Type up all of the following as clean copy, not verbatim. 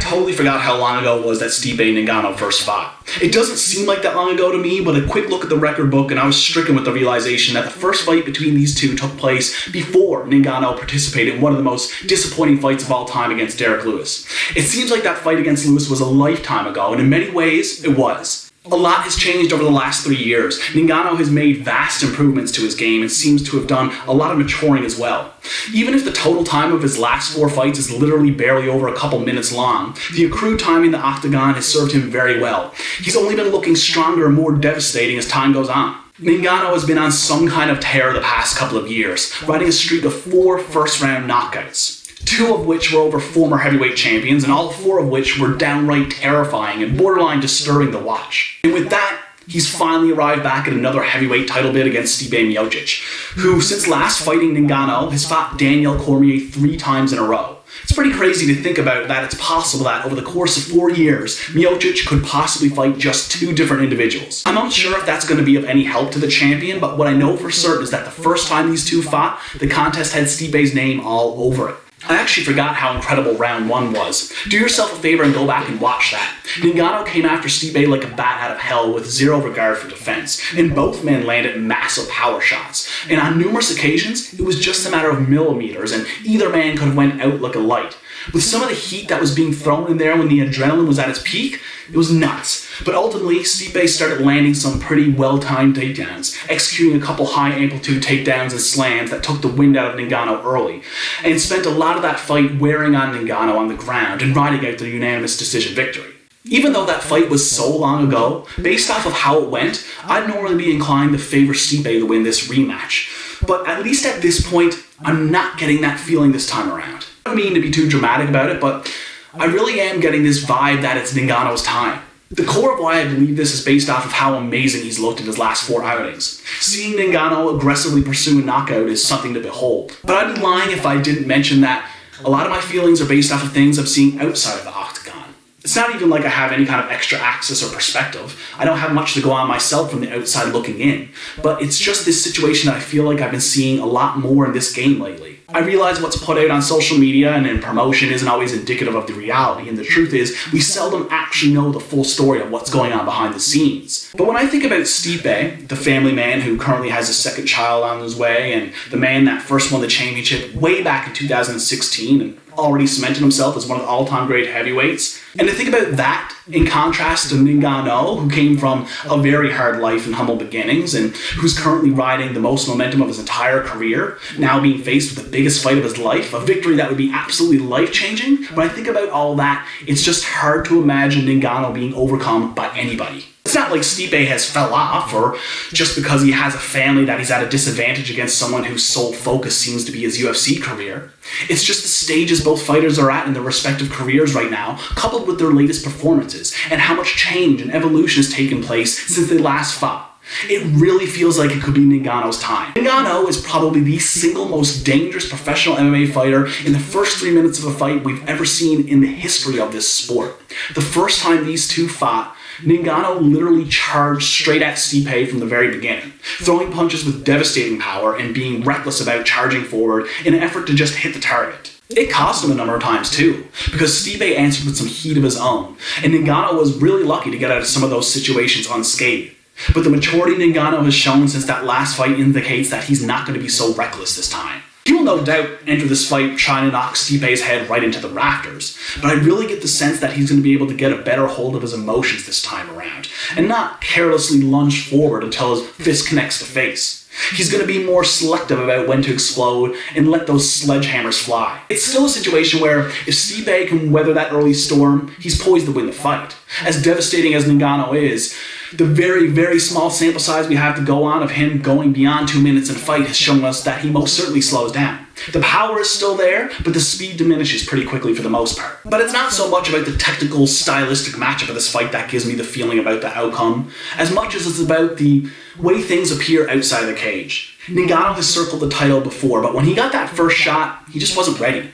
totally forgot how long ago it was that Stipe and Ngannou first fought. It doesn't seem like that long ago to me, but a quick look at the record book and I was stricken with the realization that the first fight between these two took place before Ngannou participated in one of the most disappointing fights of all time against Derrick Lewis. It seems like that fight against Lewis was a lifetime ago, and in many ways, it was. A lot has changed over the last 3 years. Ngannou has made vast improvements to his game and seems to have done a lot of maturing as well. Even if the total time of his last 4 fights is literally barely over a couple minutes long, the accrued time in the octagon has served him very well. He's only been looking stronger and more devastating as time goes on. Ngannou has been on some kind of tear the past couple of years, riding a streak of 4 first-round knockouts. 2 of which were over former heavyweight champions, and all 4 of which were downright terrifying and borderline disturbing to watch. And with that, he's finally arrived back at another heavyweight title bid against Stipe Miocic, who, since last fighting Ngannou, has fought Daniel Cormier 3 times in a row. It's pretty crazy to think about that it's possible that over the course of 4 years, Miocic could possibly fight just 2 different individuals. I'm unsure if that's going to be of any help to the champion, but what I know for certain is that the first time these 2 fought, the contest had Stipe's name all over it. I actually forgot how incredible round 1 was. Do yourself a favor and go back and watch that. Ngannou came after Stipe like a bat out of hell with zero regard for defense, and both men landed massive power shots. And on numerous occasions, it was just a matter of millimeters, and either man could have went out like a light. With some of the heat that was being thrown in there when the adrenaline was at its peak, it was nuts. But ultimately, Stipe started landing some pretty well-timed takedowns, executing a couple high-amplitude takedowns and slams that took the wind out of Ngannou early, and spent a lot of that fight wearing on Ngannou on the ground and riding out the unanimous decision victory. Even though that fight was so long ago, based off of how it went, I'd normally be inclined to favor Stipe to win this rematch. But at least at this point, I'm not getting that feeling this time around. I don't mean to be too dramatic about it, but I really am getting this vibe that it's Ngannou's time. The core of why I believe this is based off of how amazing he's looked in his last 4 outings. Seeing Ngannou aggressively pursue a knockout is something to behold. But I'd be lying if I didn't mention that a lot of my feelings are based off of things I'm seeing outside of the octagon. It's not even like I have any kind of extra access or perspective. I don't have much to go on myself from the outside looking in. But it's just this situation that I feel like I've been seeing a lot more in this game lately. I realize what's put out on social media and in promotion isn't always indicative of the reality, and the truth is, we seldom actually know the full story of what's going on behind the scenes. But when I think about Stipe, the family man who currently has his 2nd child on his way, and the man that first won the championship way back in 2016, and already cemented himself as one of the all-time great heavyweights. And to think about that in contrast to Ngannou, who came from a very hard life and humble beginnings, and who's currently riding the most momentum of his entire career, now being faced with the biggest fight of his life, a victory that would be absolutely life-changing. When I think about all that, it's just hard to imagine Ngannou being overcome by anybody. It's not like Stipe has fell off, or just because he has a family that he's at a disadvantage against someone whose sole focus seems to be his UFC career. It's just the stages both fighters are at in their respective careers right now, coupled with their latest performances, and how much change and evolution has taken place since they last fought. It really feels like it could be Ngannou's time. Ngannou is probably the single most dangerous professional MMA fighter in the first 3 minutes of a fight we've ever seen in the history of this sport. The first time these 2 fought, Ngannou literally charged straight at Stipe from the very beginning, throwing punches with devastating power and being reckless about charging forward in an effort to just hit the target. It cost him a number of times too, because Stipe answered with some heat of his own, and Ngannou was really lucky to get out of some of those situations unscathed. But the maturity Ngannou has shown since that last fight indicates that he's not going to be so reckless this time. He will no doubt enter this fight trying to knock Stipe's head right into the rafters, but I really get the sense that he's going to be able to get a better hold of his emotions this time around, and not carelessly lunge forward until his fist connects to face. He's going to be more selective about when to explode and let those sledgehammers fly. It's still a situation where if Stipe can weather that early storm, he's poised to win the fight. As devastating as Ngannou is, the very, very small sample size we have to go on of him going beyond 2 minutes in a fight has shown us that he most certainly slows down. The power is still there, but the speed diminishes pretty quickly for the most part. But it's not so much about the technical, stylistic matchup of this fight that gives me the feeling about the outcome, as much as it's about the way things appear outside the cage. Ngannou has circled the title before, but when he got that first shot, he just wasn't ready.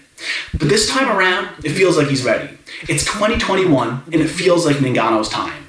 But this time around, it feels like he's ready. It's 2021, and it feels like Ngannou's time.